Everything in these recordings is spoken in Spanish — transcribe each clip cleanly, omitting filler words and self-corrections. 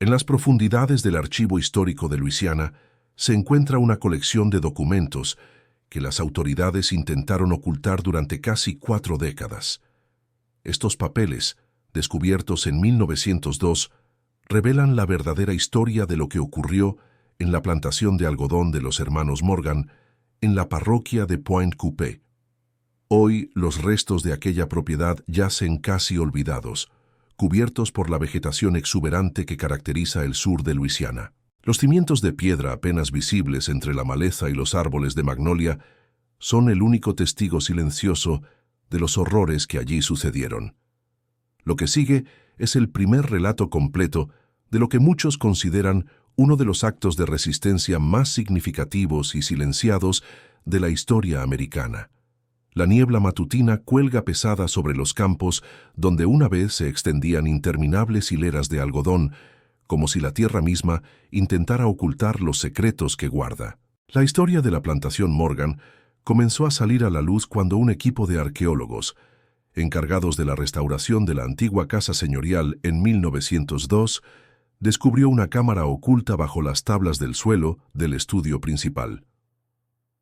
En las profundidades del Archivo Histórico de Luisiana se encuentra una colección de documentos que las autoridades intentaron ocultar durante casi 4 décadas. Estos papeles, descubiertos en 1902, revelan la verdadera historia de lo que ocurrió en la plantación de algodón de los hermanos Morgan en la parroquia de Pointe Coupée. Hoy los restos de aquella propiedad yacen casi olvidados, cubiertos por la vegetación exuberante que caracteriza el sur de Luisiana. Los cimientos de piedra apenas visibles entre la maleza y los árboles de magnolia son el único testigo silencioso de los horrores que allí sucedieron. Lo que sigue es el primer relato completo de lo que muchos consideran uno de los actos de resistencia más significativos y silenciados de la historia americana. La niebla matutina cuelga pesada sobre los campos donde una vez se extendían interminables hileras de algodón, como si la tierra misma intentara ocultar los secretos que guarda. La historia de la plantación Morgan comenzó a salir a la luz cuando un equipo de arqueólogos, encargados de la restauración de la antigua casa señorial en 1902, descubrió una cámara oculta bajo las tablas del suelo del estudio principal.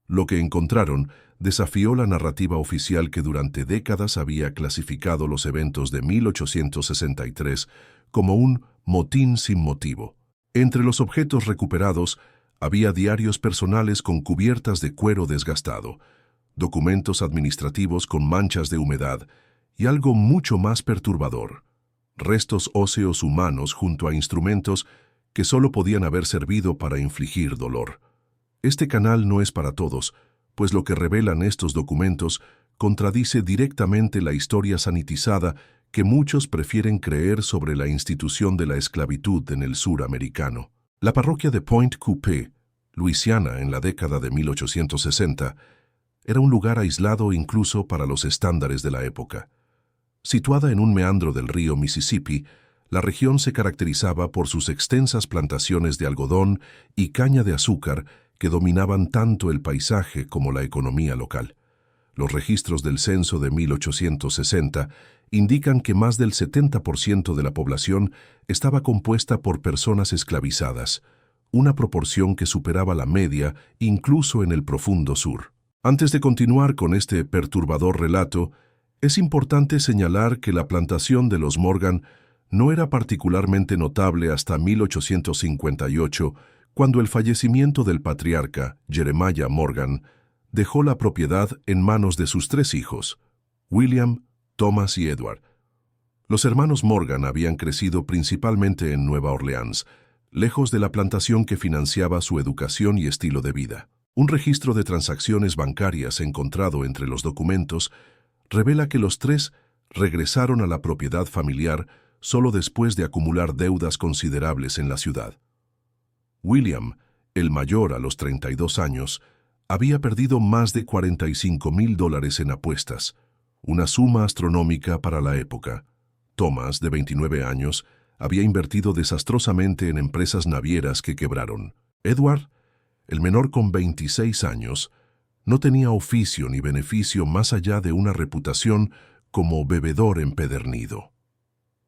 Lo que encontraron desafió la narrativa oficial que durante décadas había clasificado los eventos de 1863 como un motín sin motivo. Entre los objetos recuperados había diarios personales con cubiertas de cuero desgastado, documentos administrativos con manchas de humedad y algo mucho más perturbador: restos óseos humanos junto a instrumentos que solo podían haber servido para infligir dolor. Este canal no es para todos, pues lo que revelan estos documentos contradice directamente la historia sanitizada que muchos prefieren creer sobre la institución de la esclavitud en el sur americano. La parroquia de Pointe Coupée, Luisiana, en la década de 1860, era un lugar aislado incluso para los estándares de la época. Situada en un meandro del río Mississippi, la región se caracterizaba por sus extensas plantaciones de algodón y caña de azúcar que dominaban tanto el paisaje como la economía local. Los registros del censo de 1860 indican que más del 70% de la población estaba compuesta por personas esclavizadas, una proporción que superaba la media incluso en el profundo sur. Antes de continuar con este perturbador relato, es importante señalar que la plantación de los Morgan no era particularmente notable hasta 1858, cuando el fallecimiento del patriarca, Jeremiah Morgan, dejó la propiedad en manos de sus 3 hijos, William, Thomas y Edward. Los hermanos Morgan habían crecido principalmente en Nueva Orleans, lejos de la plantación que financiaba su educación y estilo de vida. Un registro de transacciones bancarias encontrado entre los documentos revela que los 3 regresaron a la propiedad familiar solo después de acumular deudas considerables en la ciudad. William, el mayor a los 32 años, había perdido más de $45,000 en apuestas, una suma astronómica para la época. Thomas, de 29 años, había invertido desastrosamente en empresas navieras que quebraron. Edward, el menor con 26 años, no tenía oficio ni beneficio más allá de una reputación como bebedor empedernido.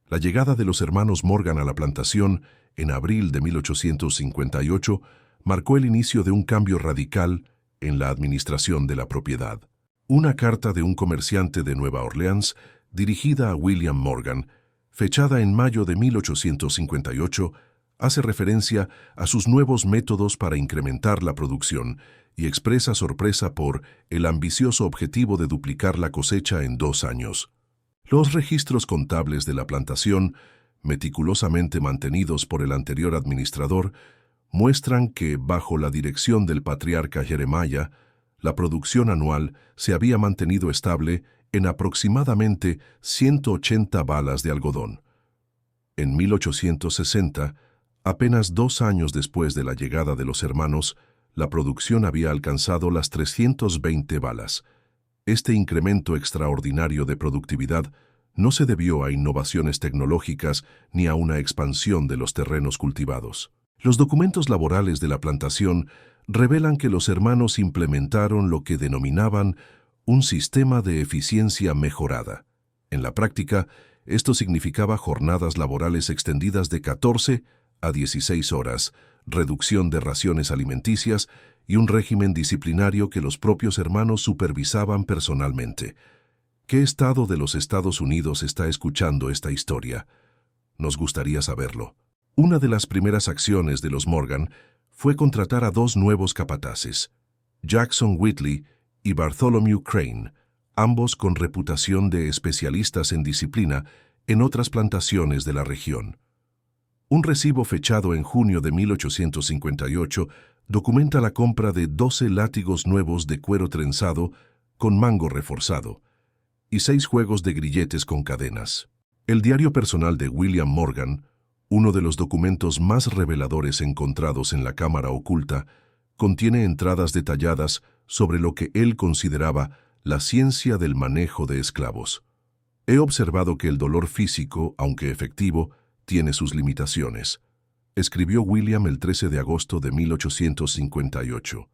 La llegada de los hermanos Morgan a la plantación en abril de 1858 marcó el inicio de un cambio radical en la administración de la propiedad. Una carta de un comerciante de Nueva Orleans, dirigida a William Morgan, fechada en mayo de 1858, hace referencia a sus nuevos métodos para incrementar la producción y expresa sorpresa por el ambicioso objetivo de duplicar la cosecha en 2 años. Los registros contables de la plantación, meticulosamente mantenidos por el anterior administrador, muestran que, bajo la dirección del patriarca Jeremiah, la producción anual se había mantenido estable en aproximadamente 180 balas de algodón. En 1860, apenas 2 años después de la llegada de los hermanos, la producción había alcanzado las 320 balas. Este incremento extraordinario de productividad no se debió a innovaciones tecnológicas ni a una expansión de los terrenos cultivados. Los documentos laborales de la plantación revelan que los hermanos implementaron lo que denominaban un sistema de eficiencia mejorada. En la práctica, esto significaba jornadas laborales extendidas de 14 a 16 horas, reducción de raciones alimenticias y un régimen disciplinario que los propios hermanos supervisaban personalmente. ¿Qué estado de los Estados Unidos está escuchando esta historia? Nos gustaría saberlo. Una de las primeras acciones de los Morgan fue contratar a dos nuevos capataces, Jackson Whitley y Bartholomew Crane, ambos con reputación de especialistas en disciplina en otras plantaciones de la región. Un recibo fechado en junio de 1858 documenta la compra de 12 látigos nuevos de cuero trenzado con mango reforzado y 6 juegos de grilletes con cadenas. El diario personal de William Morgan, uno de los documentos más reveladores encontrados en la cámara oculta, contiene entradas detalladas sobre lo que él consideraba la ciencia del manejo de esclavos. He observado que el dolor físico, aunque efectivo, tiene sus limitaciones, escribió William el 13 de agosto de 1858.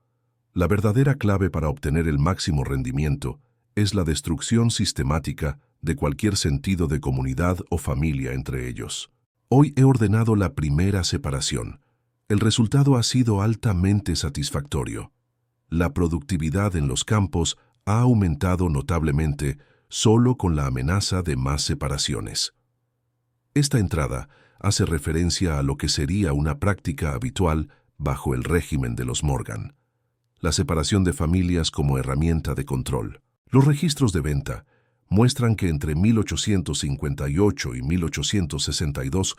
La verdadera clave para obtener el máximo rendimiento es la destrucción sistemática de cualquier sentido de comunidad o familia entre ellos. Hoy he ordenado la primera separación. El resultado ha sido altamente satisfactorio. La productividad en los campos ha aumentado notablemente solo con la amenaza de más separaciones. Esta entrada hace referencia a lo que sería una práctica habitual bajo el régimen de los Morgan: la separación de familias como herramienta de control. Los registros de venta muestran que entre 1858 y 1862,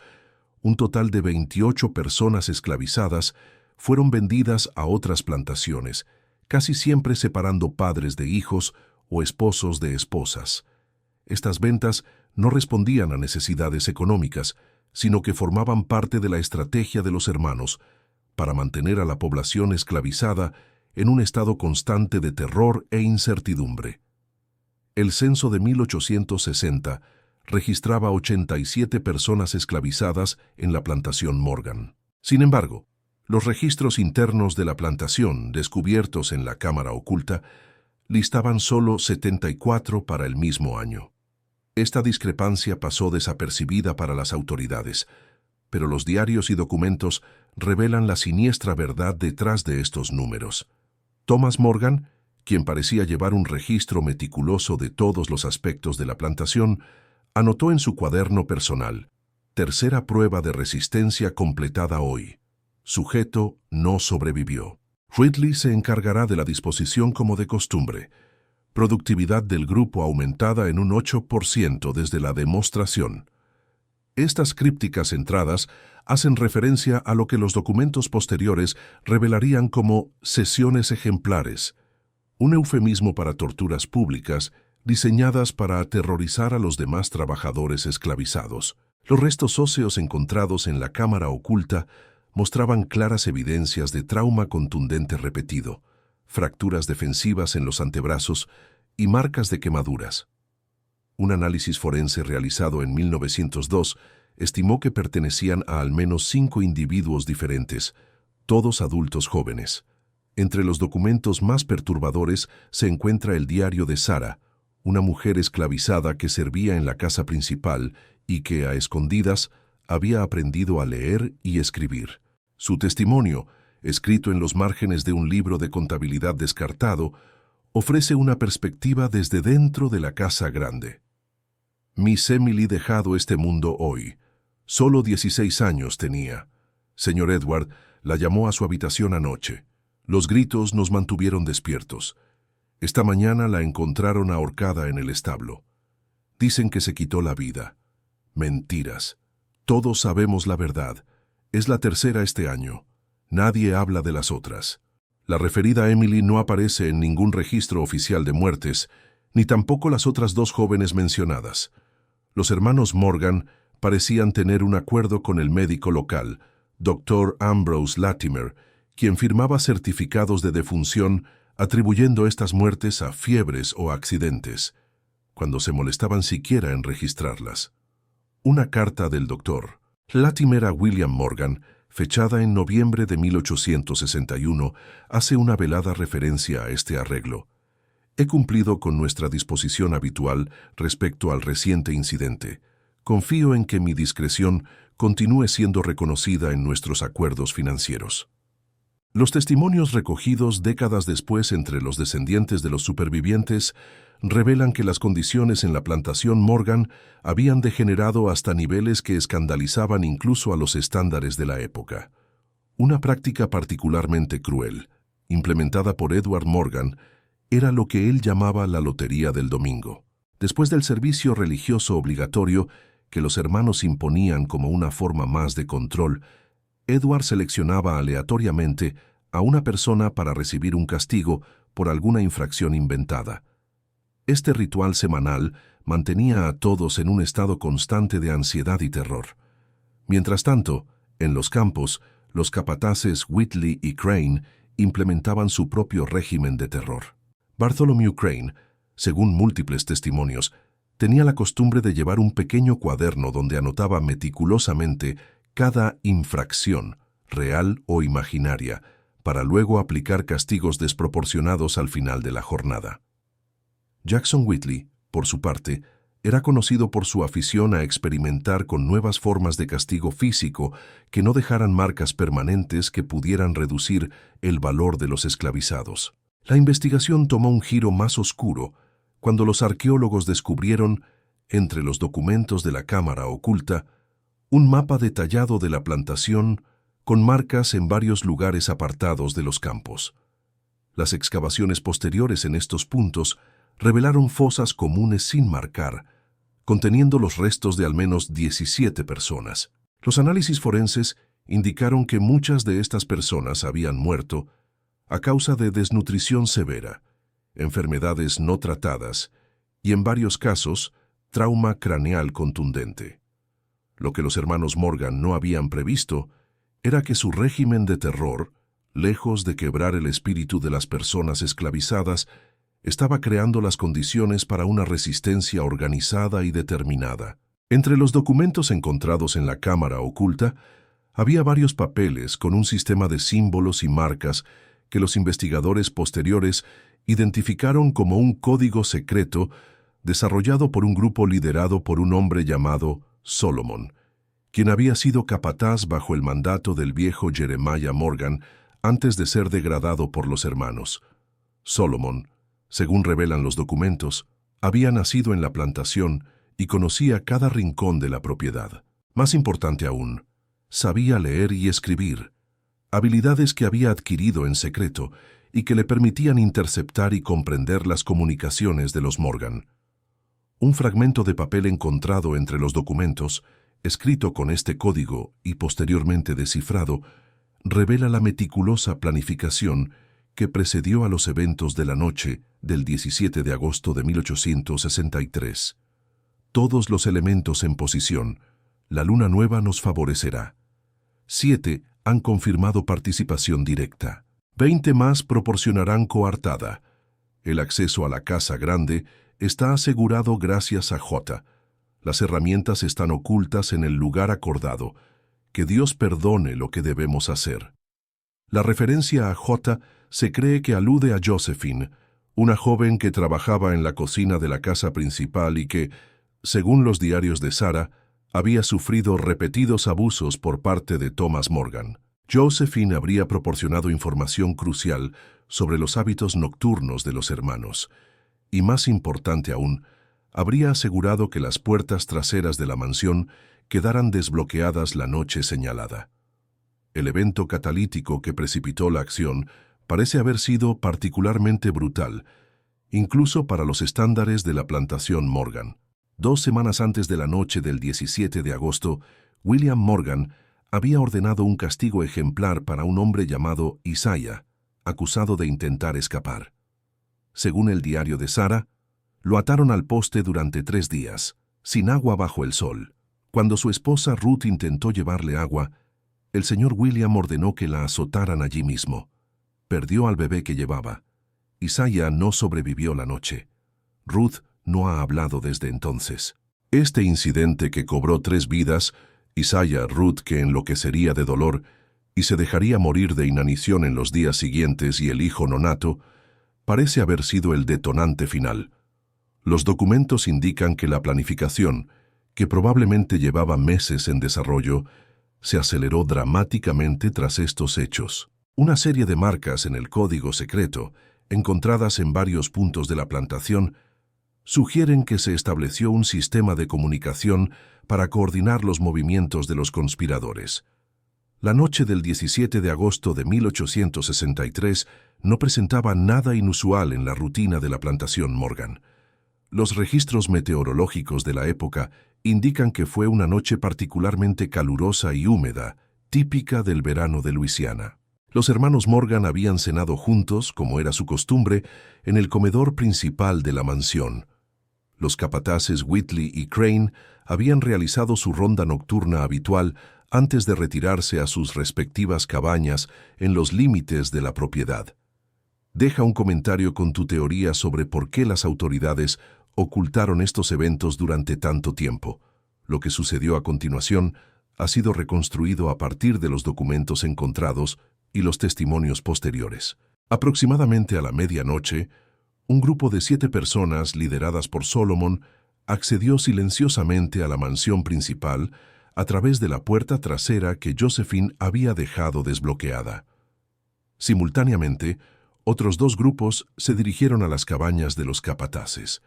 un total de 28 personas esclavizadas fueron vendidas a otras plantaciones, casi siempre separando padres de hijos o esposos de esposas. Estas ventas no respondían a necesidades económicas, sino que formaban parte de la estrategia de los hermanos para mantener a la población esclavizada en un estado constante de terror e incertidumbre. El censo de 1860 registraba 87 personas esclavizadas en la plantación Morgan. Sin embargo, los registros internos de la plantación, descubiertos en la cámara oculta, listaban solo 74 para el mismo año. Esta discrepancia pasó desapercibida para las autoridades, pero los diarios y documentos revelan la siniestra verdad detrás de estos números. Thomas Morgan, quien parecía llevar un registro meticuloso de todos los aspectos de la plantación, anotó en su cuaderno personal: tercera prueba de resistencia completada hoy. Sujeto no sobrevivió. Whitley se encargará de la disposición como de costumbre. Productividad del grupo aumentada en un 8% desde la demostración. Estas crípticas entradas hacen referencia a lo que los documentos posteriores revelarían como sesiones ejemplares, un eufemismo para torturas públicas diseñadas para aterrorizar a los demás trabajadores esclavizados. Los restos óseos encontrados en la cámara oculta mostraban claras evidencias de trauma contundente repetido, fracturas defensivas en los antebrazos y marcas de quemaduras. Un análisis forense realizado en 1902 estimó que pertenecían a al menos 5 individuos diferentes, todos adultos jóvenes. Entre los documentos más perturbadores se encuentra el diario de Sarah, una mujer esclavizada que servía en la casa principal y que, a escondidas, había aprendido a leer y escribir. Su testimonio, escrito en los márgenes de un libro de contabilidad descartado, ofrece una perspectiva desde dentro de la casa grande. Miss Emily dejado este mundo hoy. Solo 16 años tenía. Señor Edward la llamó a su habitación anoche. Los gritos nos mantuvieron despiertos. Esta mañana la encontraron ahorcada en el establo. Dicen que se quitó la vida. Mentiras. Todos sabemos la verdad. Es la tercera este año. Nadie habla de las otras. La referida Emily no aparece en ningún registro oficial de muertes, ni tampoco las otras 2 jóvenes mencionadas. Los hermanos Morgan parecían tener un acuerdo con el médico local, Dr. Ambrose Latimer, quien firmaba certificados de defunción atribuyendo estas muertes a fiebres o accidentes, cuando se molestaban siquiera en registrarlas. Una carta del Dr. Latimer a William Morgan, fechada en noviembre de 1861, hace una velada referencia a este arreglo. He cumplido con nuestra disposición habitual respecto al reciente incidente. Confío en que mi discreción continúe siendo reconocida en nuestros acuerdos financieros. Los testimonios recogidos décadas después entre los descendientes de los supervivientes revelan que las condiciones en la plantación Morgan habían degenerado hasta niveles que escandalizaban incluso a los estándares de la época. Una práctica particularmente cruel, implementada por Edward Morgan, era lo que él llamaba la lotería del domingo. Después del servicio religioso obligatorio que los hermanos imponían como una forma más de control, Edward seleccionaba aleatoriamente a una persona para recibir un castigo por alguna infracción inventada. Este ritual semanal mantenía a todos en un estado constante de ansiedad y terror. Mientras tanto, en los campos, los capataces Whitley y Crane implementaban su propio régimen de terror. Bartholomew Crane, según múltiples testimonios, tenía la costumbre de llevar un pequeño cuaderno donde anotaba meticulosamente cada infracción, real o imaginaria, para luego aplicar castigos desproporcionados al final de la jornada. Jackson Whitley, por su parte, era conocido por su afición a experimentar con nuevas formas de castigo físico que no dejaran marcas permanentes que pudieran reducir el valor de los esclavizados. La investigación tomó un giro más oscuro cuando los arqueólogos descubrieron, entre los documentos de la cámara oculta, un mapa detallado de la plantación con marcas en varios lugares apartados de los campos. Las excavaciones posteriores en estos puntos revelaron fosas comunes sin marcar, conteniendo los restos de al menos 17 personas. Los análisis forenses indicaron que muchas de estas personas habían muerto a causa de desnutrición severa, enfermedades no tratadas y, en varios casos, trauma craneal contundente. Lo que los hermanos Morgan no habían previsto era que su régimen de terror, lejos de quebrar el espíritu de las personas esclavizadas, estaba creando las condiciones para una resistencia organizada y determinada. Entre los documentos encontrados en la cámara oculta, había varios papeles con un sistema de símbolos y marcas que los investigadores posteriores identificaron como un código secreto desarrollado por un grupo liderado por un hombre llamado Solomon, quien había sido capataz bajo el mandato del viejo Jeremiah Morgan antes de ser degradado por los hermanos. Solomon, según revelan los documentos, había nacido en la plantación y conocía cada rincón de la propiedad. Más importante aún, sabía leer y escribir, habilidades que había adquirido en secreto y que le permitían interceptar y comprender las comunicaciones de los Morgan. Un fragmento de papel encontrado entre los documentos, escrito con este código y posteriormente descifrado, revela la meticulosa planificación que precedió a los eventos de la noche del 17 de agosto de 1863. Todos los elementos en posición. La luna nueva nos favorecerá. 7 han confirmado participación directa. 20 más proporcionarán coartada. El acceso a la casa grande está asegurado gracias a J. Las herramientas están ocultas en el lugar acordado. Que Dios perdone lo que debemos hacer. La referencia a J se cree que alude a Josephine, una joven que trabajaba en la cocina de la casa principal y que, según los diarios de Sarah, había sufrido repetidos abusos por parte de Thomas Morgan. Josephine habría proporcionado información crucial sobre los hábitos nocturnos de los hermanos, y más importante aún, habría asegurado que las puertas traseras de la mansión quedaran desbloqueadas la noche señalada. El evento catalítico que precipitó la acción parece haber sido particularmente brutal, incluso para los estándares de la plantación Morgan. 2 semanas antes de la noche del 17 de agosto, William Morgan había ordenado un castigo ejemplar para un hombre llamado Isaiah, acusado de intentar escapar. Según el diario de Sarah, lo ataron al poste durante 3 días, sin agua bajo el sol. Cuando su esposa Ruth intentó llevarle agua, el señor William ordenó que la azotaran allí mismo. Perdió al bebé que llevaba. Isaiah no sobrevivió la noche. Ruth no ha hablado desde entonces. Este incidente que cobró 3 vidas, Isaiah, Ruth que enloquecería de dolor y se dejaría morir de inanición en los días siguientes y el hijo nonato, parece haber sido el detonante final. Los documentos indican que la planificación, que probablemente llevaba meses en desarrollo, se aceleró dramáticamente tras estos hechos. Una serie de marcas en el código secreto, encontradas en varios puntos de la plantación, sugieren que se estableció un sistema de comunicación para coordinar los movimientos de los conspiradores. La noche del 17 de agosto de 1863 no presentaba nada inusual en la rutina de la plantación Morgan. Los registros meteorológicos de la época indican que fue una noche particularmente calurosa y húmeda, típica del verano de Luisiana. Los hermanos Morgan habían cenado juntos, como era su costumbre, en el comedor principal de la mansión. Los capataces Whitley y Crane habían realizado su ronda nocturna habitual antes de retirarse a sus respectivas cabañas en los límites de la propiedad. Deja un comentario con tu teoría sobre por qué las autoridades ocultaron estos eventos durante tanto tiempo. Lo que sucedió a continuación ha sido reconstruido a partir de los documentos encontrados y los testimonios posteriores. Aproximadamente a la medianoche, un grupo de 7 personas, lideradas por Solomon, accedió silenciosamente a la mansión principal a través de la puerta trasera que Josephine había dejado desbloqueada. Simultáneamente, otros 2 grupos se dirigieron a las cabañas de los capataces.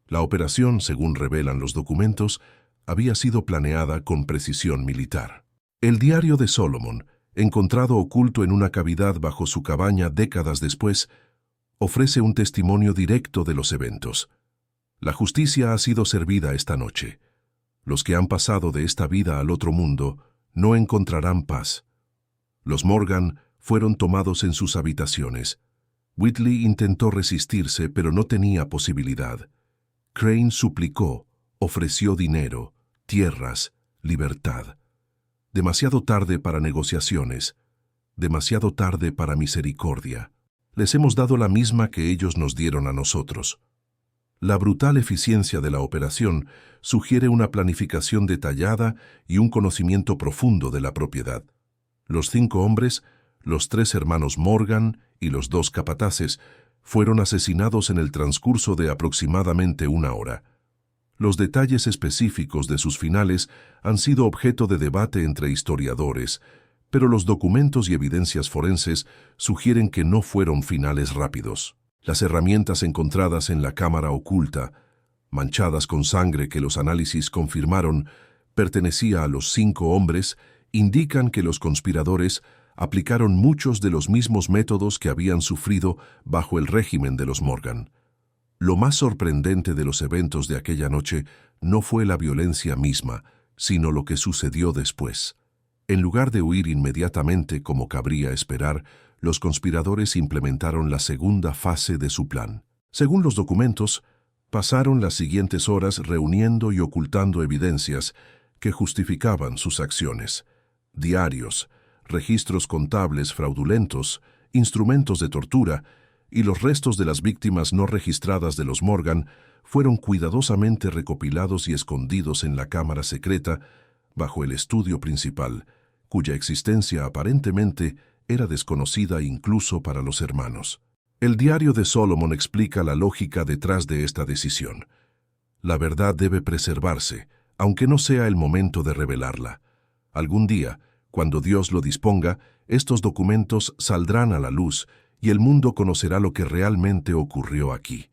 La operación, según revelan los documentos, había sido planeada con precisión militar. El diario de Solomon, encontrado oculto en una cavidad bajo su cabaña décadas después, ofrece un testimonio directo de los eventos. La justicia ha sido servida esta noche. Los que han pasado de esta vida al otro mundo no encontrarán paz. Los Morgan fueron tomados en sus habitaciones. Whitley intentó resistirse, pero no tenía posibilidad. Crane suplicó, ofreció dinero, tierras, libertad. Demasiado tarde para negociaciones, demasiado tarde para misericordia. Les hemos dado la misma que ellos nos dieron a nosotros. La brutal eficiencia de la operación sugiere una planificación detallada y un conocimiento profundo de la propiedad. Los 5 hombres, los 3 hermanos Morgan y los 2 capataces fueron asesinados en el transcurso de aproximadamente 1 hora. Los detalles específicos de sus finales han sido objeto de debate entre historiadores, pero los documentos y evidencias forenses sugieren que no fueron finales rápidos. Las herramientas encontradas en la cámara oculta, manchadas con sangre que los análisis confirmaron pertenecía a los 5 hombres, indican que los conspiradores aplicaron muchos de los mismos métodos que habían sufrido bajo el régimen de los Morgan. Lo más sorprendente de los eventos de aquella noche no fue la violencia misma, sino lo que sucedió después. En lugar de huir inmediatamente como cabría esperar, los conspiradores implementaron la segunda fase de su plan. Según los documentos, pasaron las siguientes horas reuniendo y ocultando evidencias que justificaban sus acciones. Diarios, registros contables fraudulentos, instrumentos de tortura y los restos de las víctimas no registradas de los Morgan fueron cuidadosamente recopilados y escondidos en la cámara secreta bajo el estudio principal, cuya existencia aparentemente era desconocida incluso para los hermanos. El diario de Solomon explica la lógica detrás de esta decisión. La verdad debe preservarse, aunque no sea el momento de revelarla. Algún día, cuando Dios lo disponga, estos documentos saldrán a la luz y el mundo conocerá lo que realmente ocurrió aquí.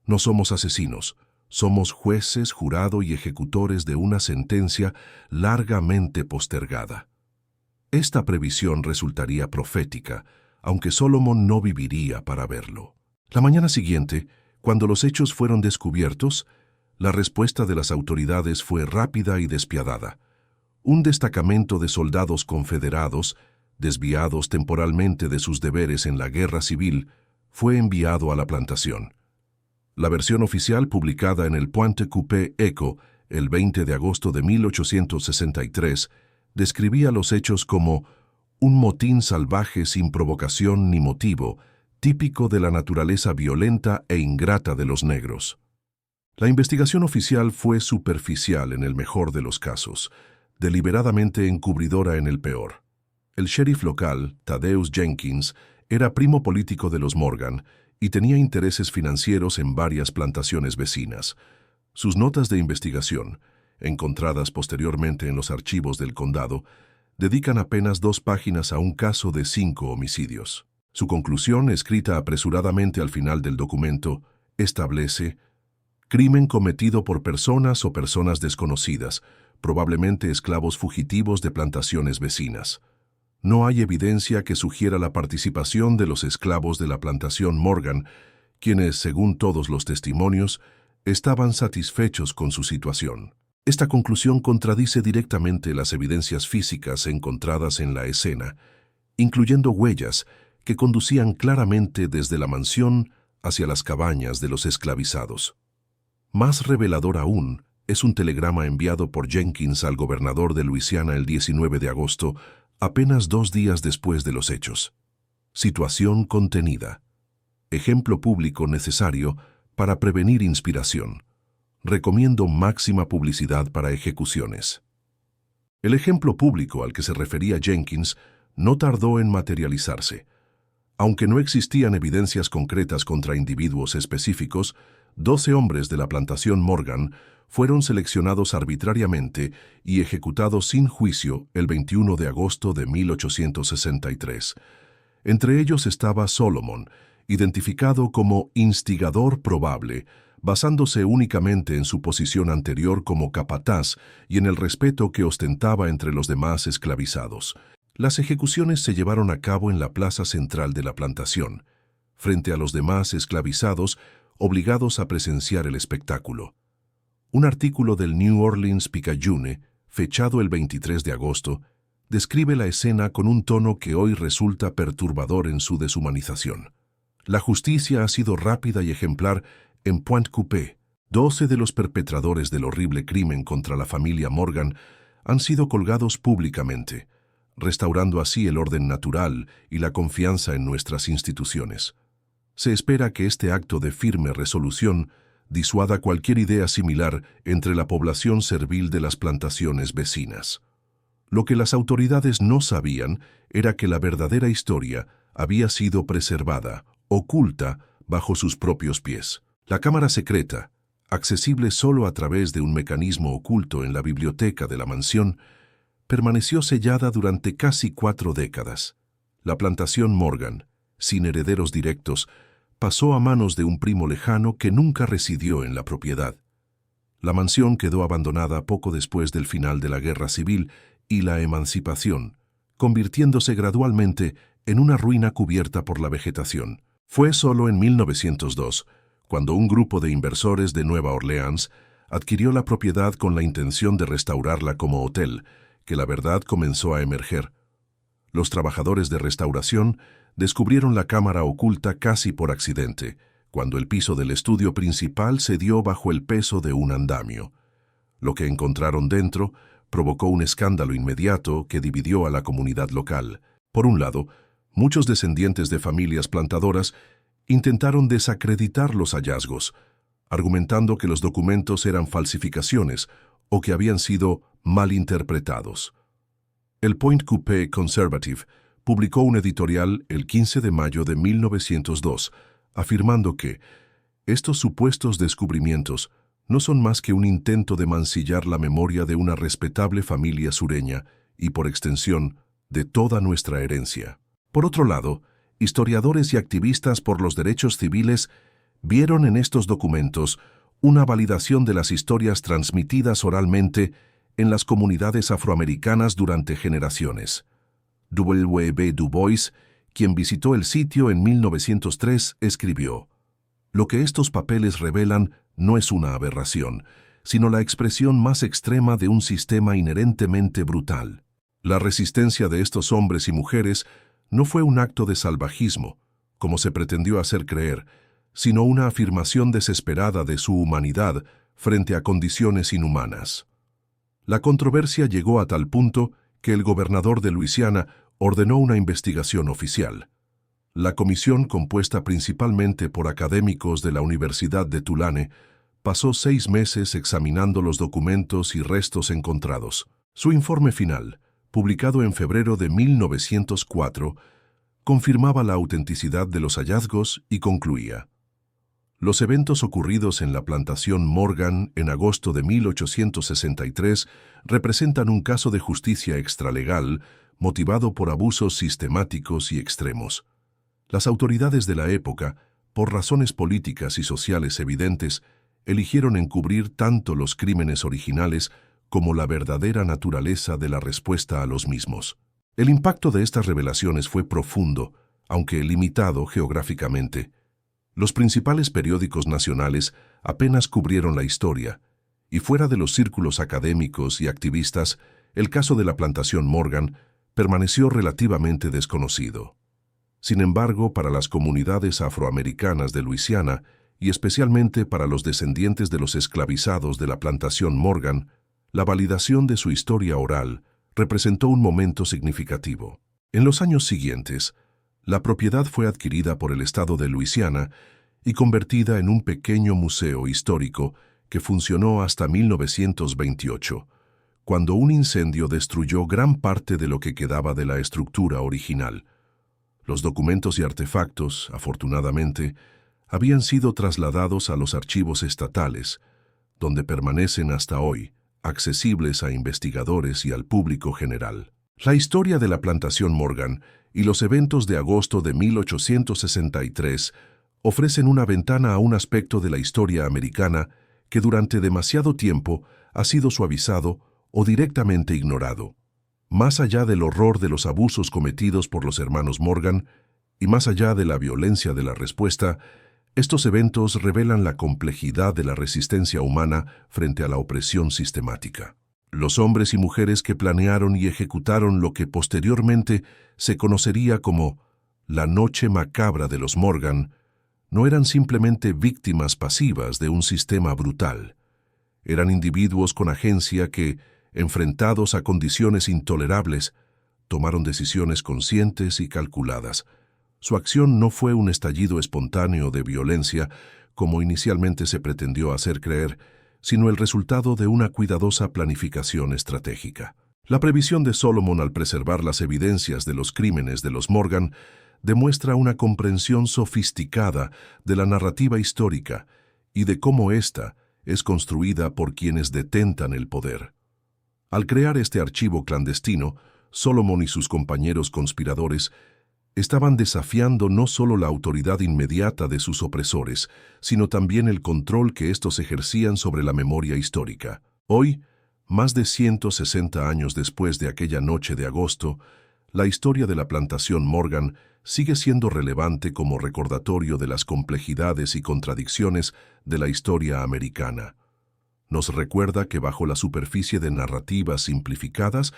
No somos asesinos, somos jueces, jurado y ejecutores de una sentencia largamente postergada. Esta previsión resultaría profética, aunque Solomon no viviría para verlo. La mañana siguiente, cuando los hechos fueron descubiertos, la respuesta de las autoridades fue rápida y despiadada. Un destacamento de soldados confederados, desviados temporalmente de sus deberes en la guerra civil, fue enviado a la plantación. La versión oficial publicada en el Pointe-Coupé Echo el 20 de agosto de 1863 describía los hechos como un motín salvaje sin provocación ni motivo, típico de la naturaleza violenta e ingrata de los negros. La investigación oficial fue superficial en el mejor de los casos, deliberadamente encubridora en el peor. El sheriff local, Thaddeus Jenkins, era primo político de los Morgan y tenía intereses financieros en varias plantaciones vecinas. Sus notas de investigación, encontradas posteriormente en los archivos del condado, dedican apenas 2 páginas a un caso de 5 homicidios. Su conclusión, escrita apresuradamente al final del documento, establece crimen cometido por personas o personas desconocidas, probablemente esclavos fugitivos de plantaciones vecinas. No hay evidencia que sugiera la participación de los esclavos de la plantación Morgan, quienes, según todos los testimonios, estaban satisfechos con su situación. Esta conclusión contradice directamente las evidencias físicas encontradas en la escena, incluyendo huellas que conducían claramente desde la mansión hacia las cabañas de los esclavizados. Más revelador aún es un telegrama enviado por Jenkins al gobernador de Luisiana el 19 de agosto, apenas 2 días después de los hechos. Situación contenida. Ejemplo público necesario para prevenir inspiración. Recomiendo máxima publicidad para ejecuciones. El ejemplo público al que se refería Jenkins no tardó en materializarse. Aunque no existían evidencias concretas contra individuos específicos, 12 hombres de la plantación Morgan fueron seleccionados arbitrariamente y ejecutados sin juicio el 21 de agosto de 1863. Entre ellos estaba Solomon, identificado como instigador probable, basándose únicamente en su posición anterior como capataz y en el respeto que ostentaba entre los demás esclavizados. Las ejecuciones se llevaron a cabo en la plaza central de la plantación, frente a los demás esclavizados obligados a presenciar el espectáculo. Un artículo del New Orleans Picayune, fechado el 23 de agosto, describe la escena con un tono que hoy resulta perturbador en su deshumanización. La justicia ha sido rápida y ejemplar en Pointe-Coupée. 12 de los perpetradores del horrible crimen contra la familia Morgan han sido colgados públicamente, restaurando así el orden natural y la confianza en nuestras instituciones. Se espera que este acto de firme resolución disuada cualquier idea similar entre la población servil de las plantaciones vecinas. Lo que las autoridades no sabían era que la verdadera historia había sido preservada, oculta, bajo sus propios pies. La cámara secreta, accesible solo a través de un mecanismo oculto en la biblioteca de la mansión, permaneció sellada durante casi 4 décadas. La plantación Morgan, sin herederos directos, pasó a manos de un primo lejano que nunca residió en la propiedad. La mansión quedó abandonada poco después del final de la Guerra Civil y la emancipación, convirtiéndose gradualmente en una ruina cubierta por la vegetación. Fue solo en 1902, cuando un grupo de inversores de Nueva Orleans adquirió la propiedad con la intención de restaurarla como hotel, que la verdad comenzó a emerger. Los trabajadores de restauración descubrieron la cámara oculta casi por accidente, cuando el piso del estudio principal cedió bajo el peso de un andamio. Lo que encontraron dentro provocó un escándalo inmediato que dividió a la comunidad local. Por un lado, muchos descendientes de familias plantadoras intentaron desacreditar los hallazgos, argumentando que los documentos eran falsificaciones o que habían sido malinterpretados. El Pointe-Coupée Conservative publicó un editorial el 15 de mayo de 1902, afirmando que estos supuestos descubrimientos no son más que un intento de mancillar la memoria de una respetable familia sureña y, por extensión, de toda nuestra herencia. Por otro lado, historiadores y activistas por los derechos civiles vieron en estos documentos una validación de las historias transmitidas oralmente en las comunidades afroamericanas durante generaciones. W. B. Du Bois, quien visitó el sitio en 1903, escribió: «Lo que estos papeles revelan no es una aberración, sino la expresión más extrema de un sistema inherentemente brutal. La resistencia de estos hombres y mujeres no fue un acto de salvajismo, como se pretendió hacer creer, sino una afirmación desesperada de su humanidad frente a condiciones inhumanas». La controversia llegó a tal punto que el gobernador de Luisiana ordenó una investigación oficial. La comisión, compuesta principalmente por académicos de la Universidad de Tulane, pasó 6 meses examinando los documentos y restos encontrados. Su informe final, publicado en febrero de 1904, confirmaba la autenticidad de los hallazgos y concluía: Los eventos ocurridos en la plantación Morgan en agosto de 1863 representan un caso de justicia extralegal motivado por abusos sistemáticos y extremos. Las autoridades de la época, por razones políticas y sociales evidentes, eligieron encubrir tanto los crímenes originales como la verdadera naturaleza de la respuesta a los mismos. El impacto de estas revelaciones fue profundo, aunque limitado geográficamente. Los principales periódicos nacionales apenas cubrieron la historia, y fuera de los círculos académicos y activistas, el caso de la plantación Morgan permaneció relativamente desconocido. Sin embargo, para las comunidades afroamericanas de Luisiana, y especialmente para los descendientes de los esclavizados de la plantación Morgan, la validación de su historia oral representó un momento significativo. En los años siguientes, la propiedad fue adquirida por el estado de Luisiana y convertida en un pequeño museo histórico que funcionó hasta 1928, cuando un incendio destruyó gran parte de lo que quedaba de la estructura original. Los documentos y artefactos, afortunadamente, habían sido trasladados a los archivos estatales, donde permanecen hasta hoy, accesibles a investigadores y al público general. La historia de la plantación Morgan y los eventos de agosto de 1863 ofrecen una ventana a un aspecto de la historia americana que durante demasiado tiempo ha sido suavizado o directamente ignorado. Más allá del horror de los abusos cometidos por los hermanos Morgan y más allá de la violencia de la respuesta, estos eventos revelan la complejidad de la resistencia humana frente a la opresión sistemática. Los hombres y mujeres que planearon y ejecutaron lo que posteriormente se conocería como la Noche Macabra de los Morgan no eran simplemente víctimas pasivas de un sistema brutal. Eran individuos con agencia que, enfrentados a condiciones intolerables, tomaron decisiones conscientes y calculadas. Su acción no fue un estallido espontáneo de violencia, como inicialmente se pretendió hacer creer, sino el resultado de una cuidadosa planificación estratégica. La previsión de Solomon al preservar las evidencias de los crímenes de los Morgan demuestra una comprensión sofisticada de la narrativa histórica y de cómo ésta es construida por quienes detentan el poder. Al crear este archivo clandestino, Solomon y sus compañeros conspiradores estaban desafiando no solo la autoridad inmediata de sus opresores, sino también el control que estos ejercían sobre la memoria histórica. Hoy, más de 160 años después de aquella noche de agosto, la historia de la plantación Morgan sigue siendo relevante como recordatorio de las complejidades y contradicciones de la historia americana. Nos recuerda que bajo la superficie de narrativas simplificadas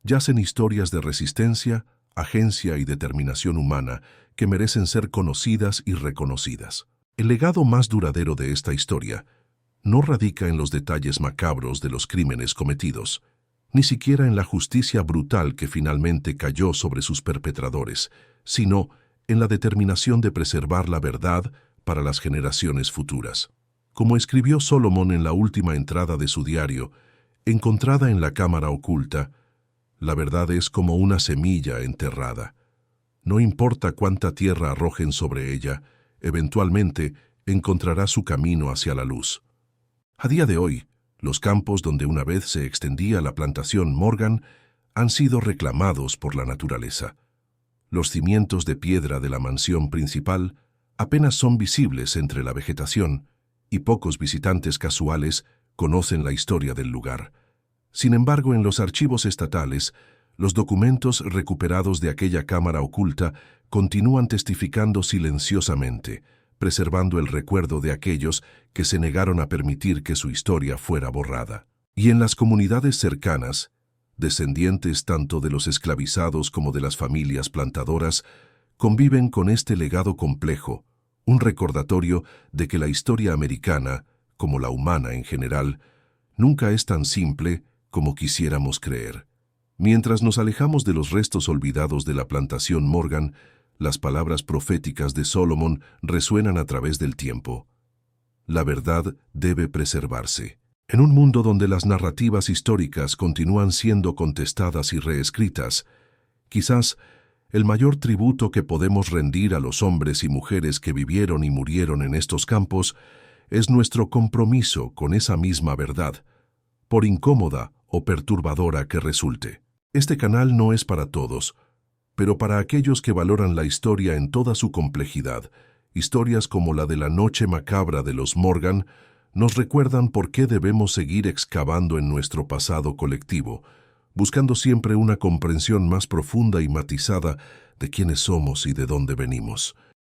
yacen historias de resistencia, agencia y determinación humana que merecen ser conocidas y reconocidas. El legado más duradero de esta historia no radica en los detalles macabros de los crímenes cometidos, ni siquiera en la justicia brutal que finalmente cayó sobre sus perpetradores, sino en la determinación de preservar la verdad para las generaciones futuras. Como escribió Solomon en la última entrada de su diario, encontrada en la cámara oculta, la verdad es como una semilla enterrada. No importa cuánta tierra arrojen sobre ella, eventualmente encontrará su camino hacia la luz. A día de hoy, los campos donde una vez se extendía la plantación Morgan han sido reclamados por la naturaleza. Los cimientos de piedra de la mansión principal apenas son visibles entre la vegetación y pocos visitantes casuales conocen la historia del lugar. Sin embargo, en los archivos estatales, los documentos recuperados de aquella cámara oculta continúan testificando silenciosamente, preservando el recuerdo de aquellos que se negaron a permitir que su historia fuera borrada. Y en las comunidades cercanas, descendientes tanto de los esclavizados como de las familias plantadoras, conviven con este legado complejo, un recordatorio de que la historia americana, como la humana en general, nunca es tan simple como quisiéramos creer. Mientras nos alejamos de los restos olvidados de la plantación Morgan, las palabras proféticas de Solomon resuenan a través del tiempo. La verdad debe preservarse. En un mundo donde las narrativas históricas continúan siendo contestadas y reescritas, quizás El mayor tributo que podemos rendir a los hombres y mujeres que vivieron y murieron en estos campos es nuestro compromiso con esa misma verdad, por incómoda o perturbadora que resulte. Este canal no es para todos, pero para aquellos que valoran la historia en toda su complejidad, historias como la de la noche macabra de los Morgan nos recuerdan por qué debemos seguir excavando en nuestro pasado colectivo, buscando siempre una comprensión más profunda y matizada de quiénes somos y de dónde venimos.